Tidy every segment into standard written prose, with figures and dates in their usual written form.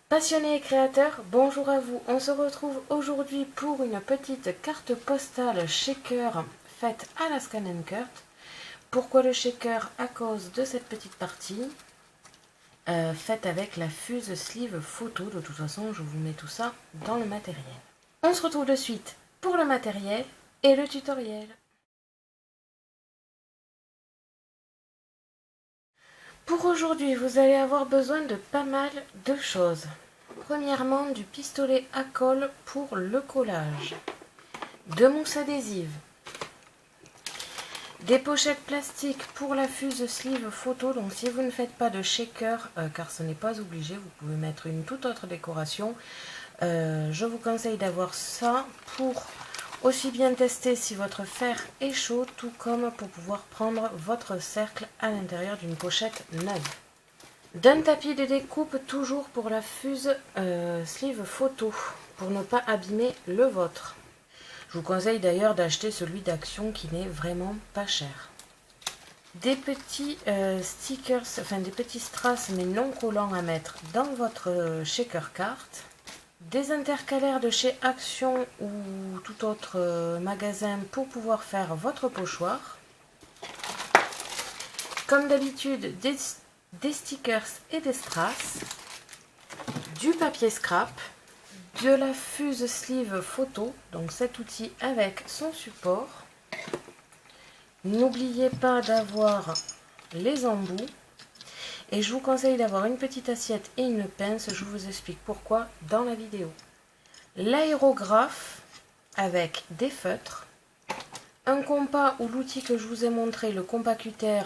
Passionnés et créateurs, bonjour à vous. On se retrouve aujourd'hui pour une petite carte postale shaker faite à la Scan & Cut. Pourquoi le shaker? À cause de cette petite partie faite avec la fuse sleeve photo. De toute façon, je vous mets tout ça dans le matériel. On se retrouve de suite pour le matériel et le tutoriel. Pour aujourd'hui, vous allez avoir besoin de pas mal de choses. Premièrement, du pistolet à colle pour le collage, de mousse adhésive, des pochettes plastiques pour la fuse sleeve photo. Donc si vous ne faites pas de shaker, car ce n'est pas obligé, vous pouvez mettre une toute autre décoration. Je vous conseille d'avoir ça pour aussi bien tester si votre fer est chaud, tout comme pour pouvoir prendre votre cercle à l'intérieur d'une pochette neuve. D'un tapis de découpe toujours pour la fuse sleeve photo, pour ne pas abîmer le vôtre. Je vous conseille d'ailleurs d'acheter celui d'Action qui n'est vraiment pas cher. Des petits stickers, enfin des petits strass mais non collants à mettre dans votre shaker carte. Des intercalaires de chez Action ou tout autre magasin pour pouvoir faire votre pochoir. Comme d'habitude, des stickers et des strass, du papier scrap, de la fuse sleeve photo, donc cet outil avec son support. N'oubliez pas d'avoir les embouts. Et je vous conseille d'avoir une petite assiette et une pince, je vous explique pourquoi dans la vidéo. L'aérographe avec des feutres, un compas ou l'outil que je vous ai montré, le compas cutter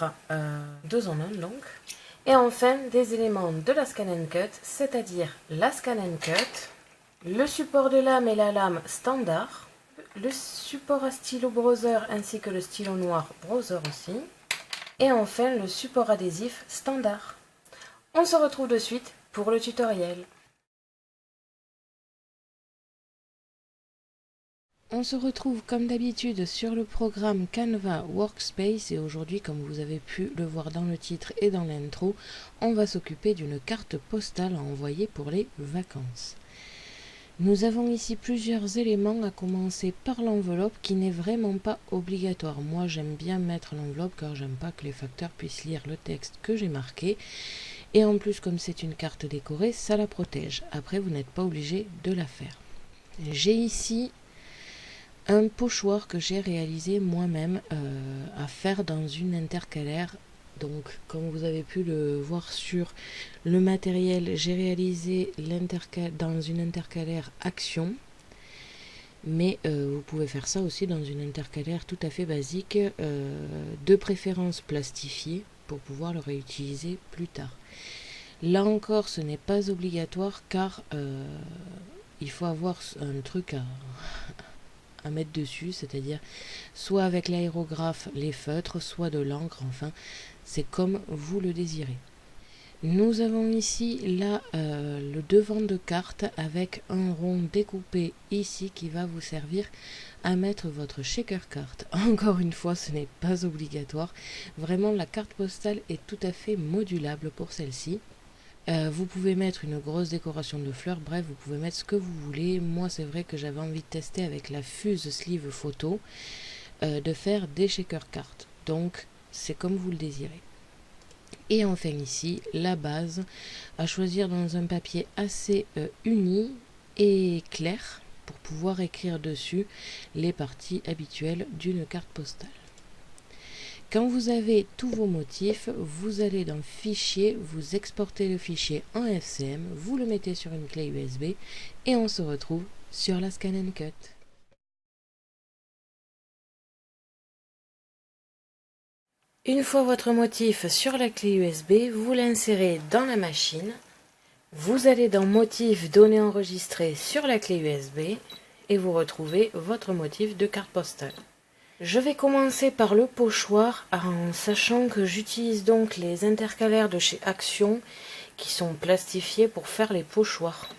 2 en 1 donc. Et enfin des éléments de la Scan & Cut, c'est-à-dire la Scan & Cut, le support de lame et la lame standard, le support à stylo browser ainsi que le stylo noir browser aussi. Et enfin le support adhésif standard. On se retrouve de suite pour le tutoriel. On se retrouve comme d'habitude sur le programme Canva Workspace et aujourd'hui, comme vous avez pu le voir dans le titre et dans l'intro, on va s'occuper d'une carte postale à envoyer pour les vacances. Nous avons ici plusieurs éléments, à commencer par l'enveloppe qui n'est vraiment pas obligatoire. Moi j'aime bien mettre l'enveloppe car j'aime pas que les facteurs puissent lire le texte que j'ai marqué. Et en plus, comme c'est une carte décorée, ça la protège. Après, vous n'êtes pas obligé de la faire. J'ai ici un pochoir que j'ai réalisé moi-même à faire dans une intercalaire. Donc, comme vous avez pu le voir sur le matériel, j'ai réalisé dans une intercalaire Action. Mais vous pouvez faire ça aussi dans une intercalaire tout à fait basique, de préférence plastifiée, pour pouvoir le réutiliser plus tard. Là encore, ce n'est pas obligatoire car il faut avoir un truc à mettre dessus, c'est-à-dire soit avec l'aérographe, les feutres, soit de l'encre, enfin, c'est comme vous le désirez. Nous avons ici là le devant de carte avec un rond découpé ici qui va vous servir à mettre votre shaker carte. Encore une fois, ce n'est pas obligatoire. Vraiment, la carte postale est tout à fait modulable pour celle-ci. Vous pouvez mettre une grosse décoration de fleurs, bref, vous pouvez mettre ce que vous voulez. Moi, c'est vrai que j'avais envie de tester avec la fuse sleeve photo, de faire des shaker cartes. Donc, c'est comme vous le désirez. Et enfin ici, la base, à choisir dans un papier assez uni et clair pour pouvoir écrire dessus les parties habituelles d'une carte postale. Quand vous avez tous vos motifs, vous allez dans Fichier, vous exportez le fichier en FCM, vous le mettez sur une clé USB et on se retrouve sur la Scan & Cut. Une fois votre motif sur la clé USB, vous l'insérez dans la machine. Vous allez dans Motif, données enregistrées sur la clé USB et vous retrouvez votre motif de carte postale. Je vais commencer par le pochoir en sachant que j'utilise donc les intercalaires de chez Action qui sont plastifiés pour faire les pochoirs.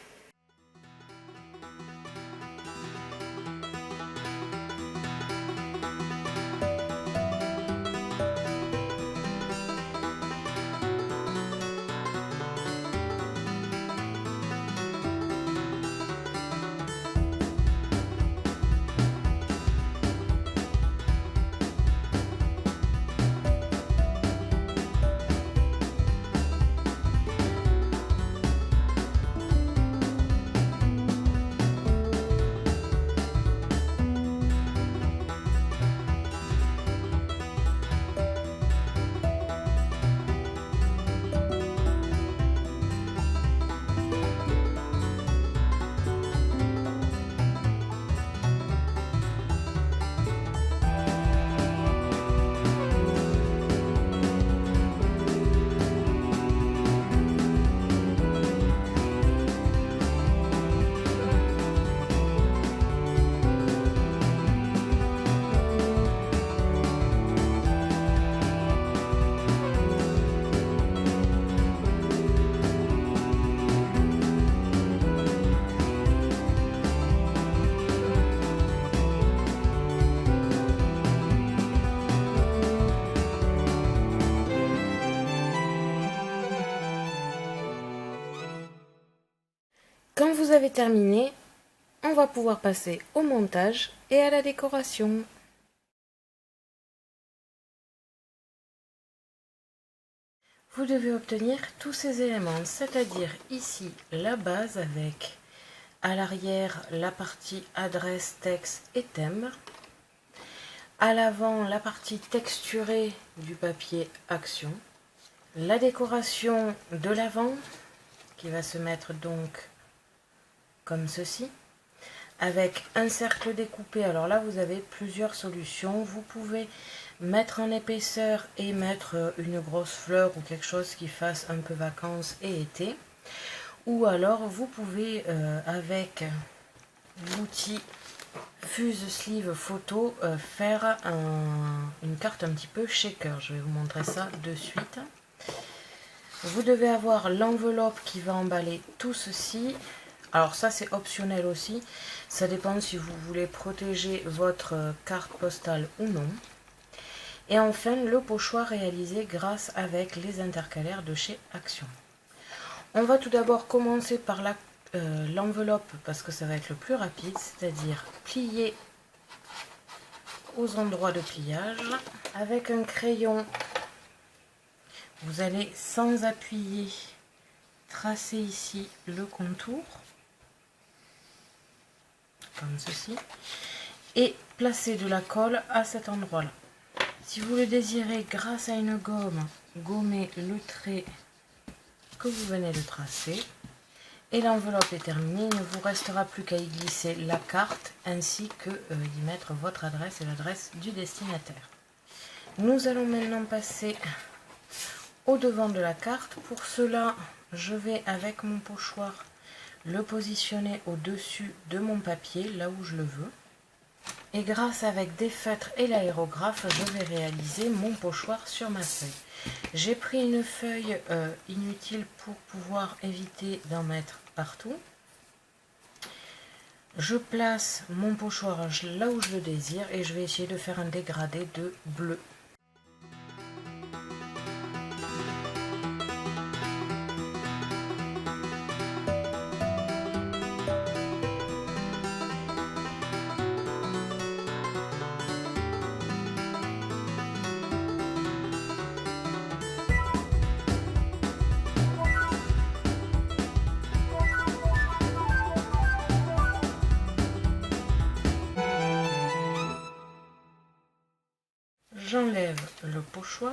Quand vous avez terminé, on va pouvoir passer au montage et à la décoration. Vous devez obtenir tous ces éléments, c'est-à-dire ici la base avec à l'arrière la partie adresse, texte et thème. À l'avant la partie texturée du papier Action. La décoration de l'avant qui va se mettre donc comme ceci, avec un cercle découpé. Alors là, vous avez plusieurs solutions. Vous pouvez mettre en épaisseur et mettre une grosse fleur ou quelque chose qui fasse un peu vacances et été. Ou alors, vous pouvez, avec l'outil Fuse Sleeve Photo, faire une carte un petit peu shaker. Je vais vous montrer ça de suite. Vous devez avoir l'enveloppe qui va emballer tout ceci. Alors ça c'est optionnel aussi, ça dépend si vous voulez protéger votre carte postale ou non. Et enfin le pochoir réalisé grâce avec les intercalaires de chez Action. On va tout d'abord commencer par l'enveloppe parce que ça va être le plus rapide, c'est-à-dire plier aux endroits de pliage. Avec un crayon, vous allez sans appuyer tracer ici le contour. Comme ceci, et placer de la colle à cet endroit là. Si vous le désirez, grâce à une gomme, gommez le trait que vous venez de tracer et l'enveloppe est terminée. Il ne vous restera plus qu'à y glisser la carte ainsi que y mettre votre adresse et l'adresse du destinataire. Nous allons maintenant passer au devant de la carte. Pour cela, je vais avec mon pochoir le positionner au-dessus de mon papier, là où je le veux. Et grâce avec des feutres et l'aérographe, je vais réaliser mon pochoir sur ma feuille. J'ai pris une feuille inutile pour pouvoir éviter d'en mettre partout. Je place mon pochoir là où je le désire et je vais essayer de faire un dégradé de bleu. J'enlève le pochoir.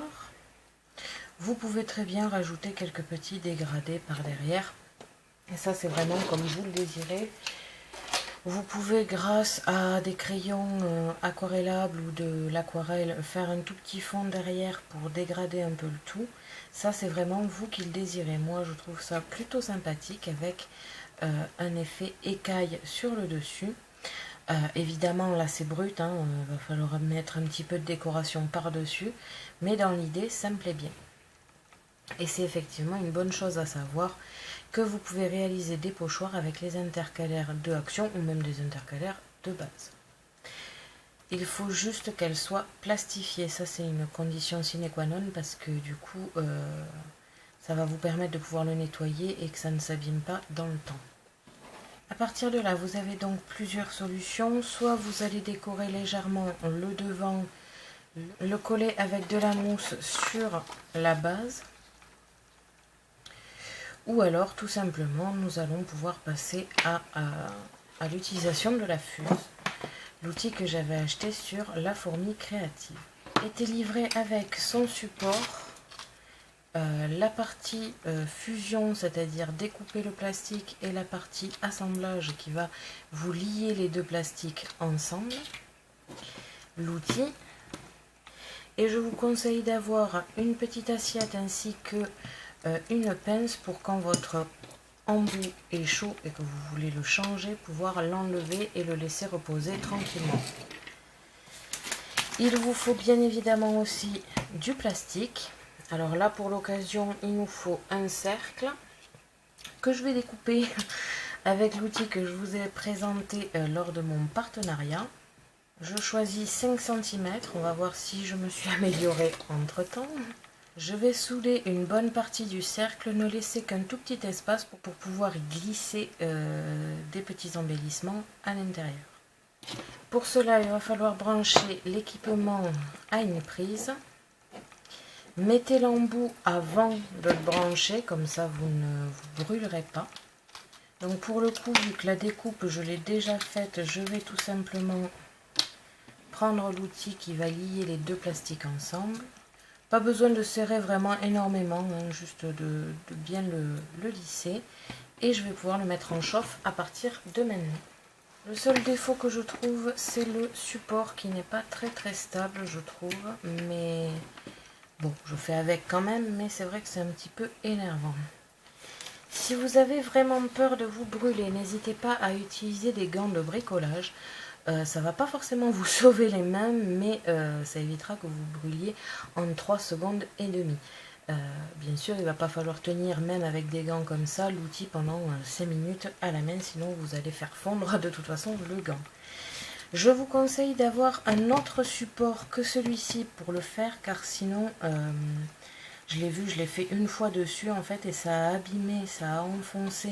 Vous pouvez très bien rajouter quelques petits dégradés par derrière. Et ça, c'est vraiment comme vous le désirez. Vous pouvez, grâce à des crayons aquarellables ou de l'aquarelle, faire un tout petit fond derrière pour dégrader un peu le tout. Ça, c'est vraiment vous qui le désirez. Moi, je trouve ça plutôt sympathique avec un effet écaille sur le dessus. Évidemment là c'est brut, hein, va falloir mettre un petit peu de décoration par-dessus, mais dans l'idée ça me plaît bien. Et c'est effectivement une bonne chose à savoir que vous pouvez réaliser des pochoirs avec les intercalaires de Action ou même des intercalaires de base. Il faut juste qu'elles soient plastifiées, ça c'est une condition sine qua non parce que du coup ça va vous permettre de pouvoir le nettoyer et que ça ne s'abîme pas dans le temps. À partir de là, vous avez donc plusieurs solutions. Soit vous allez décorer légèrement le devant, le coller avec de la mousse sur la base. Ou alors, tout simplement, nous allons pouvoir passer à l'utilisation de la fuse. L'outil que j'avais acheté sur La Fourmi Créative. Était livré avec son support. La partie fusion, c'est-à-dire découper le plastique, et la partie assemblage qui va vous lier les deux plastiques ensemble, l'outil. Et je vous conseille d'avoir une petite assiette ainsi que une pince pour quand votre embout est chaud et que vous voulez le changer, pouvoir l'enlever et le laisser reposer tranquillement. Il vous faut bien évidemment aussi du plastique. Alors là, pour l'occasion, il nous faut un cercle que je vais découper avec l'outil que je vous ai présenté lors de mon partenariat. Je choisis 5 cm. On va voir si je me suis améliorée entre temps. Je vais souder une bonne partie du cercle, ne laisser qu'un tout petit espace pour pouvoir glisser des petits embellissements à l'intérieur. Pour cela, il va falloir brancher l'équipement à une prise. Mettez l'embout avant de le brancher, comme ça vous ne vous brûlerez pas. Donc pour le coup, vu que la découpe je l'ai déjà faite, je vais tout simplement prendre l'outil qui va lier les deux plastiques ensemble. Pas besoin de serrer vraiment énormément, hein, juste de bien le lisser. Et je vais pouvoir le mettre en chauffe à partir de maintenant. Le seul défaut que je trouve, c'est le support qui n'est pas très stable, je trouve, mais... Bon, je fais avec quand même, mais c'est vrai que c'est un petit peu énervant. Si vous avez vraiment peur de vous brûler, n'hésitez pas à utiliser des gants de bricolage. Ça ne va pas forcément vous sauver les mains, mais ça évitera que vous brûliez en 3 secondes et demie. Bien sûr, il ne va pas falloir tenir même avec des gants comme ça l'outil pendant 5 minutes à la main, sinon vous allez faire fondre de toute façon le gant. Je vous conseille d'avoir un autre support que celui-ci pour le faire, car sinon, je l'ai vu, je l'ai fait une fois dessus en fait, et ça a abîmé, ça a enfoncé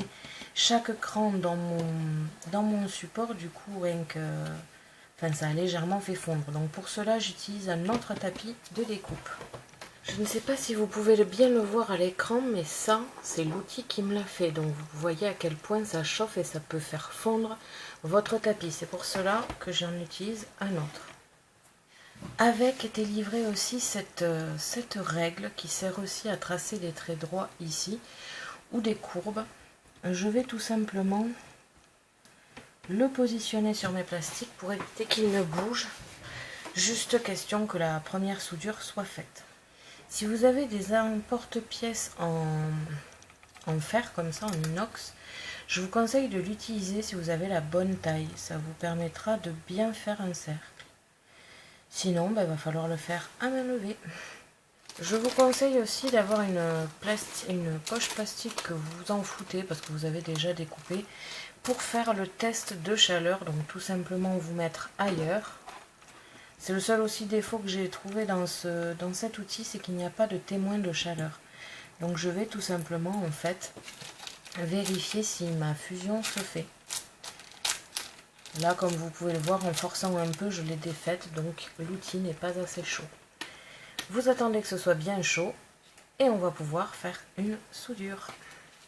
chaque cran dans mon support, du coup, rien que, enfin, ça a légèrement fait fondre. Donc pour cela, j'utilise un autre tapis de découpe. Je ne sais pas si vous pouvez bien le voir à l'écran, mais ça, c'est l'outil qui me l'a fait. Donc vous voyez à quel point ça chauffe et ça peut faire fondre votre tapis. C'est pour cela que j'en utilise un autre. Avec était livrée aussi cette règle qui sert aussi à tracer des traits droits ici, ou des courbes. Je vais tout simplement le positionner sur mes plastiques pour éviter qu'il ne bouge. Juste question que la première soudure soit faite. Si vous avez des emporte-pièces en fer, comme ça, en inox, je vous conseille de l'utiliser si vous avez la bonne taille. Ça vous permettra de bien faire un cercle. Sinon, il va falloir le faire à main levée. Je vous conseille aussi d'avoir une poche plastique que vous en foutez parce que vous avez déjà découpé pour faire le test de chaleur. Donc tout simplement vous mettre ailleurs. C'est le seul aussi défaut que j'ai trouvé dans cet outil, c'est qu'il n'y a pas de témoin de chaleur. Donc je vais tout simplement en fait vérifier si ma fusion se fait. Là, comme vous pouvez le voir, en forçant un peu, je l'ai défaite, donc l'outil n'est pas assez chaud. Vous attendez que ce soit bien chaud et on va pouvoir faire une soudure.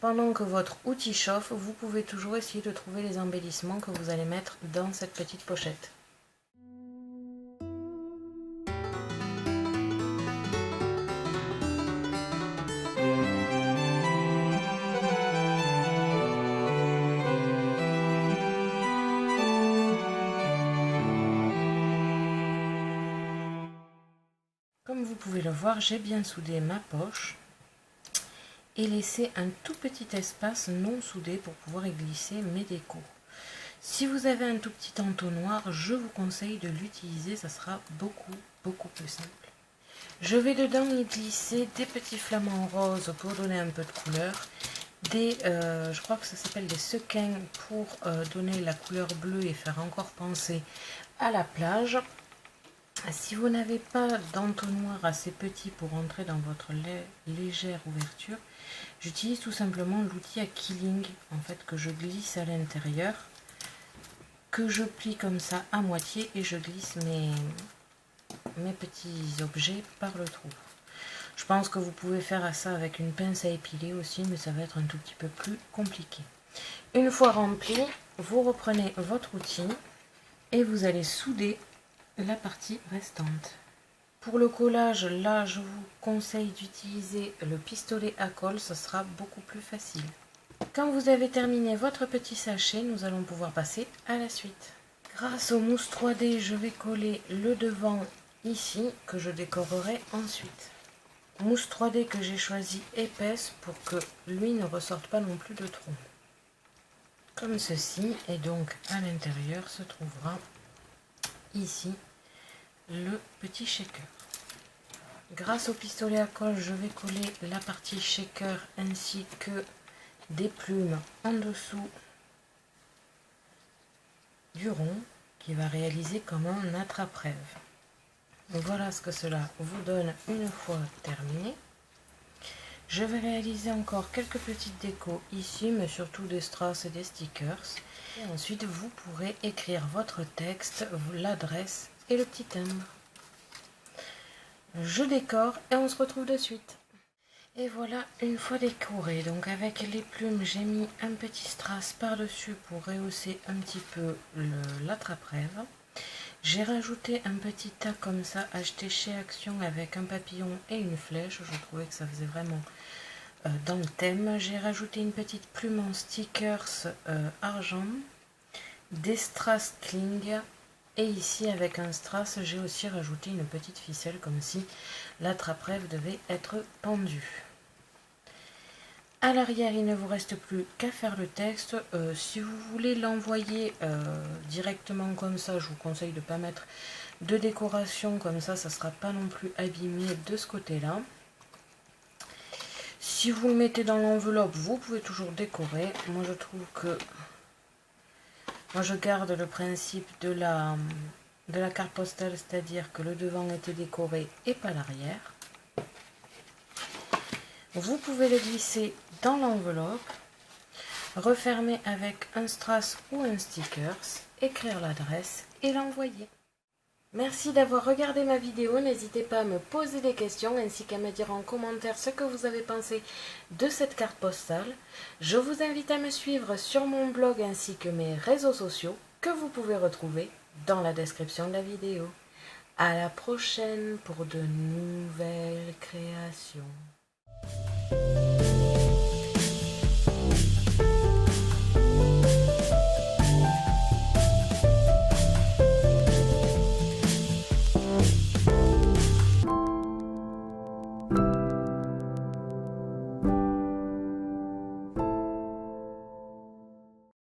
Pendant que votre outil chauffe, vous pouvez toujours essayer de trouver les embellissements que vous allez mettre dans cette petite pochette. Comme vous pouvez le voir, j'ai bien soudé ma poche et laissé un tout petit espace non soudé pour pouvoir y glisser mes décos. Si vous avez un tout petit entonnoir, je vous conseille de l'utiliser, ça sera beaucoup plus simple. Je vais dedans y glisser des petits flamants roses pour donner un peu de couleur, je crois que ça s'appelle des sequins pour donner la couleur bleue et faire encore penser à la plage. Si vous n'avez pas d'entonnoir assez petit pour entrer dans votre légère ouverture, j'utilise tout simplement l'outil à quilling en fait, que je glisse à l'intérieur, que je plie comme ça à moitié et je glisse mes petits objets par le trou. Je pense que vous pouvez faire ça avec une pince à épiler aussi, mais ça va être un tout petit peu plus compliqué. Une fois rempli, vous reprenez votre outil et vous allez souder la partie restante. Pour le collage, là, je vous conseille d'utiliser le pistolet à colle, ce sera beaucoup plus facile. Quand vous avez terminé votre petit sachet, nous allons pouvoir passer à la suite. Grâce aux mousses 3D, je vais coller le devant ici, que je décorerai ensuite. Mousse 3D que j'ai choisie épaisse pour que lui ne ressorte pas non plus de trop. Comme ceci, et donc à l'intérieur se trouvera ici le petit shaker. Grâce au pistolet à colle, je vais coller la partie shaker ainsi que des plumes en dessous du rond qui va réaliser comme un attrape-rêve. Voilà ce que cela vous donne une fois terminé. Je vais réaliser encore quelques petites décos ici, mais surtout des strass et des stickers. Et ensuite, vous pourrez écrire votre texte, l'adresse et le petit timbre. Je décore et on se retrouve de suite. Et voilà, une fois décoré, donc avec les plumes, j'ai mis un petit strass par-dessus pour rehausser un petit peu l'attrape-rêve. J'ai rajouté un petit tas comme ça, acheté chez Action avec un papillon et une flèche. Je trouvais que ça faisait vraiment dans le thème. J'ai rajouté une petite plume en stickers argent, des strass cling. Et ici, avec un strass, j'ai aussi rajouté une petite ficelle comme si l'attrape-rêve devait être pendue. À l'arrière, il ne vous reste plus qu'à faire le texte. Si vous voulez l'envoyer directement comme ça, je vous conseille de ne pas mettre de décoration, comme ça, ça ne sera pas non plus abîmé de ce côté-là. Si vous le mettez dans l'enveloppe, vous pouvez toujours décorer. Moi, je trouve que... Moi, je garde le principe de la carte postale, c'est-à-dire que le devant était décoré et pas l'arrière. Vous pouvez le glisser dans l'enveloppe, refermer avec un strass ou un stickers, écrire l'adresse et l'envoyer. Merci d'avoir regardé ma vidéo, n'hésitez pas à me poser des questions ainsi qu'à me dire en commentaire ce que vous avez pensé de cette carte postale. Je vous invite à me suivre sur mon blog ainsi que mes réseaux sociaux que vous pouvez retrouver dans la description de la vidéo. À la prochaine pour de nouvelles créations.